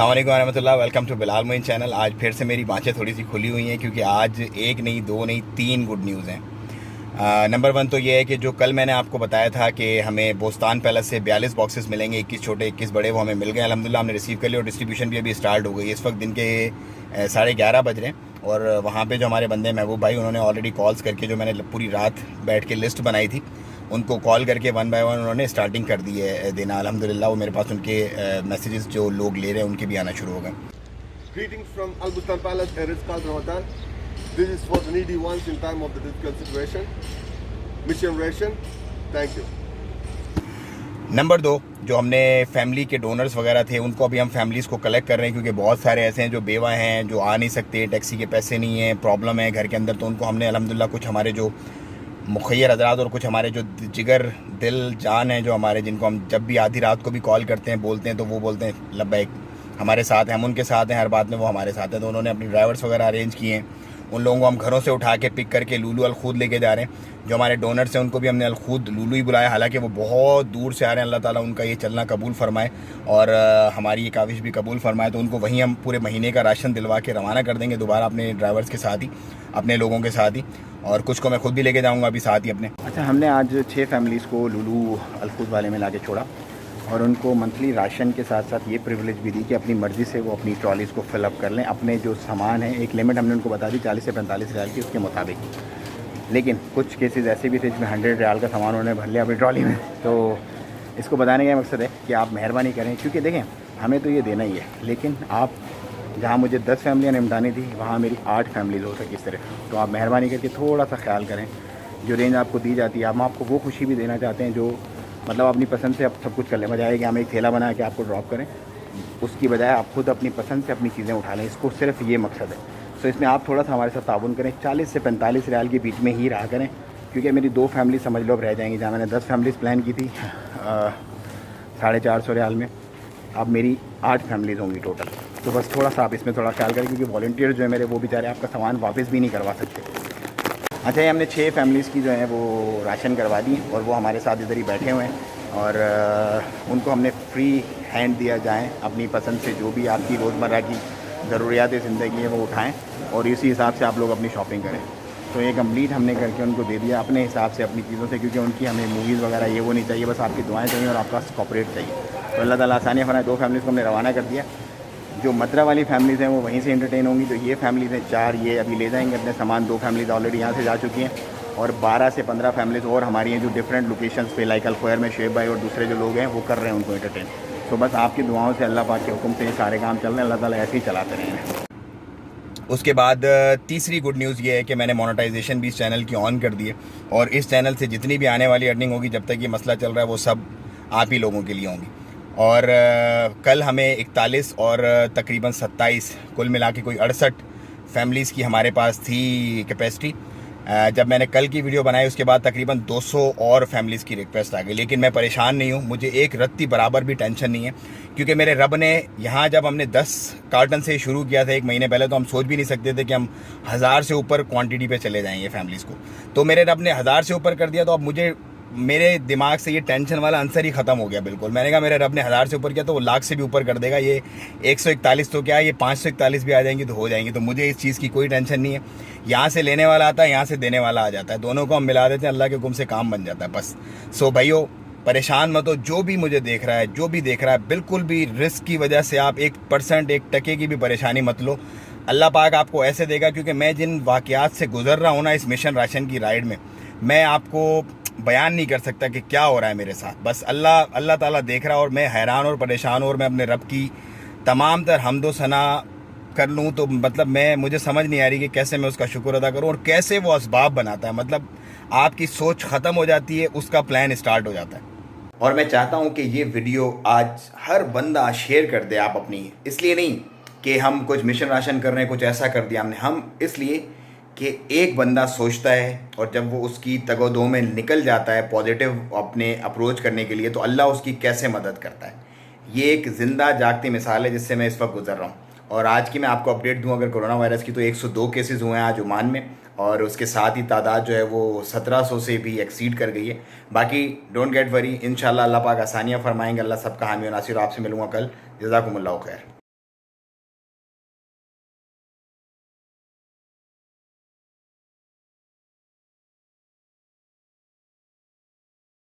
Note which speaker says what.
Speaker 1: अस्सलाम वालेकुम रहमतुल्लाह। Welcome to Bilal Moin channel. आज फिर से मेरी बाँचें थोड़ी सी खुली हुई हैं क्योंकि आज एक नहीं, दो नहीं, तीन गुड न्यूज़ हैं। नंबर वन तो ये है कि जो कल मैंने आपको बताया था कि हमें बोस्तान पैलेस से 42 बॉक्सेस मिलेंगे, 21 छोटे 21 बड़े, वो हमें मिल गए अल्हम्दुलिल्लाह। हमने रिसीव कर लिया और डिस्ट्रीब्यूशन भी अभी स्टार्ट हो गई है। इस वक्त दिन के 11:30 बज रहे हैं और वहाँ पे जो हमारे बंदे महबूब भाई, उन्होंने ऑलरेडी कॉल्स करके, जो मैंने पूरी रात बैठ के लिस्ट बनाई थी, उनको कॉल करके वन बाय वन उन्होंने स्टार्टिंग कर दी है देना अल्हम्दुलिल्लाह। वो मेरे पास उनके मैसेजेस जो लोग ले रहे हैं उनके भी आना शुरू हो गए।
Speaker 2: Greetings from Al Bustan Palace, Rizqal Ramadan. This is for the needy ones in time of the difficult situation. Mission ration. Thank you.
Speaker 1: Number दो, जो हमने फैमिली के डोनर्स वगैरह थे उनको अभी हम फैमिलीज़ को कलेक्ट कर रहे हैं क्योंकि बहुत सारे ऐसे हैं जो बेवा हैं, जो आ नहीं सकते, टैक्सी के पैसे नहीं हैं, प्रॉब्लम है घर के अंदर। तो उनको हमने अल्हम्दुलिल्लाह कुछ हमारे जो मुखैर हज़रात और कुछ हमारे जो जिगर दिल जान हैं, जो हमारे, जिनको हम जब भी आधी रात को भी कॉल करते हैं, बोलते हैं, तो वो बोलते हैं लब्बैक, हमारे साथ हैं, हम उनके साथ हैं, हर बात में वो हमारे साथ हैं। तो उन्होंने अपनी ड्राइवर्स वगैरह अरेंज किए हैं। उन लोगों को हम घरों से उठा के पिक करके लूलू अलखूद लेके जा रहे हैं। जो हमारे डोनर्स हैं उनको भी हमने अलखूद लूलू ही बुलाया, हालांकि वो बहुत दूर से आ रहे हैं। अल्लाह ताला उनका ये चलना कबूल फरमाए और हमारी ये काविश भी कबूल फरमाए। तो उनको वहीं हम पूरे महीने का राशन दिलवा के रवाना कर देंगे दोबारा अपने ड्राइवर्स के साथ ही, अपने लोगों के साथ ही, और कुछ को मैं खुद भी लेके जाऊँगा अभी साथ ही अपने। अच्छा, हमने आज 6 फैमिलीज़ को लूलू अलखूद वाले में ला के छोड़ा और उनको मंथली राशन के साथ साथ ये प्रिविलेज भी दी कि अपनी मर्ज़ी से वो अपनी ट्रॉलीज़ को फिलअप कर लें। अपने जो सामान है, एक लिमिट हमने उनको बता दी 40 से 45 रियाल की, उसके मुताबिक। लेकिन कुछ केसेस ऐसे भी थे जिसमें 100 रियाल का सामान उन्होंने भर लिया अपनी ट्रॉली में। तो इसको बताने का मकसद है कि आप मेहरबानी करें, क्योंकि देखें हमें तो ये देना ही है, लेकिन आप जहाँ मुझे 10 फैमिलियाँ निपटानी थी वहाँ मेरी 8 फैमिलीज़ हो सकी इस तरह। तो आप मेहरबानी करके थोड़ा सा ख्याल करें। जो रेंज आपको दी जाती है, हम आपको वो खुशी भी देना चाहते हैं जो मतलब अपनी पसंद से आप सब कुछ कर लें। बजाय कि हम एक थैला बना के आपको ड्रॉप करें, उसकी बजाय आप खुद अपनी पसंद से अपनी चीज़ें उठा लें। इसको सिर्फ ये मकसद है। तो इसमें आप थोड़ा सा हमारे साथ ताउन करें। 40 से 45 रियाल के बीच में ही रहा करें, क्योंकि मेरी 2 फैमिली समझ लो अब रह जाएंगी। जहाँ मैंने 10 फैमिलीज़ प्लान की थी 450 रियाल में, अब मेरी 8 फैमिलीज़ होंगी टोटल। तो बस थोड़ा सा आप इसमें थोड़ा ख्याल करें, क्योंकि वॉलंटियर जो है मेरे, वो बेचारे आपका सामान वापस भी नहीं करवा सकते। अच्छा, ये हमने 6 फैमिलीज़ की जो है वो राशन करवा दी और वो हमारे साथ इधर ही बैठे हुए हैं और उनको हमने फ्री हैंड दिया जाए। अपनी पसंद से जो भी आपकी रोज़मर्रा की ज़रूरियात ज़िंदगी है वो उठाएं और इसी हिसाब से आप लोग अपनी शॉपिंग करें। तो ये कंप्लीट हमने करके उनको दे दिया अपने हिसाब से, अपनी चीज़ों से, क्योंकि उनकी हमें मूवीज़ वगैरह ये वो नहीं चाहिए, बस आपकी दुआएं चाहिए और आपका कॉपरेट चाहिए। तो अल्लाह ताला आसानियाँ फरमाए। 2 फैमिलीज़ को हमने रवाना कर दिया। जो मद्रा वाली फैमिलीज़ हैं वो वहीं से एंटरटेन होंगी। तो ये फैमिलीज़ हैं 4, ये अभी ले जाएंगे अपने सामान। 2 फैमिलीज़ ऑलरेडी यहाँ से जा चुकी हैं और 12 से 15 फैमिलीज़ और हमारी हैं जो डिफरेंट लोकेशंस पे, लाइक अलखैर में शेब भाई और दूसरे जो लोग हैं वो कर रहे हैं उनको एंटरटेन। तो बस आपकी दुआओं से, अल्लाह पाक के हुक्म से ये सारे काम चल रहे हैं। अल्लाह ताला ऐसे ही चलाते रहें। उसके बाद तीसरी गुड न्यूज़ ये है कि मैंने मोनेटाइजेशन भी इस चैनल की ऑन कर दी है और इस चैनल से जितनी भी आने वाली अर्निंग होगी, जब तक ये मसला चल रहा है, वो सब आप ही लोगों के लिए होंगी। और कल हमें 41 और तकरीबन 27, कुल मिला के कोई 68 फैमिलीज़ की हमारे पास थी कैपेसिटी। जब मैंने कल की वीडियो बनाई उसके बाद तकरीबन 200 और फैमिलीज़ की रिक्वेस्ट आ गई। लेकिन मैं परेशान नहीं हूँ, मुझे एक रत्ती बराबर भी टेंशन नहीं है, क्योंकि मेरे रब ने यहाँ, जब हमने 10 कार्टन से शुरू किया था 1 महीने पहले, तो हम सोच भी नहीं सकते थे कि हम 1000 से ऊपर क्वांटिटी पे चले जाएंगे फैमिलीज़ को। तो मेरे रब ने 1000 से ऊपर कर दिया, तो अब मुझे, मेरे दिमाग से ये टेंशन वाला आंसर ही ख़त्म हो गया बिल्कुल। मैंने कहा मेरे रब ने 1000 से ऊपर किया तो वो लाख से भी ऊपर कर देगा। ये 141 तो क्या, ये 541 भी आ जाएंगी तो हो जाएंगी। तो मुझे इस चीज़ की कोई टेंशन नहीं है। यहाँ से लेने वाला आता है, यहाँ से देने वाला आ जाता है, दोनों को हम मिला देते हैं, अल्लाह के हुक्म से काम बन जाता है बस। सो भाइयों, परेशान मत हो। जो भी मुझे देख रहा है, जो भी देख रहा है, बिल्कुल भी रिस्क की वजह से आप 1% 1 टके की भी परेशानी मत लो। अल्लाह पाक आपको ऐसे देगा, क्योंकि मैं जिन वाक़यात से गुजर रहा हूँ ना इस मिशन राशन की राइड में, मैं आपको बयान नहीं कर सकता कि क्या हो रहा है मेरे साथ। बस अल्लाह ताला देख रहा है और मैं हैरान और परेशान हूँ और मैं अपने रब की तमाम तर हम्दो सना कर लूँ तो मतलब मुझे समझ नहीं आ रही कि कैसे मैं उसका शुक्र अदा करूँ और कैसे वो असबाब बनाता है। मतलब आपकी सोच ख़त्म हो जाती है, उसका प्लान स्टार्ट हो जाता है। और मैं चाहता हूँ कि ये वीडियो आज हर बंदा शेयर कर दे आप अपनी, इसलिए नहीं कि हम कुछ मिशन राशन कर रहे हैं, कुछ ऐसा कर दिया हमने, हम इसलिए कि एक बंदा सोचता है और जब वो उसकी तगोदो में निकल जाता है पॉजिटिव अपने अप्रोच करने के लिए, तो अल्लाह उसकी कैसे मदद करता है। ये एक ज़िंदा जागती मिसाल है जिससे मैं इस वक्त गुजर रहा हूँ। और आज की मैं आपको अपडेट दूँ अगर कोरोना वायरस की, तो 102 केसेस हुए हैं आज ओमान में और उसके साथ ही तादाद जो है वो 1700 से भी एक्सीड कर गई है। बाकी डोंट गेट वरी, इंशाल्लाह अल्लाह पाक आसानियाँ फरमाएंगे। अल्लाह सबका हामी और नासिर। आपसे मिलूँगा कल। जज़ाकुमुल्लाह खैर।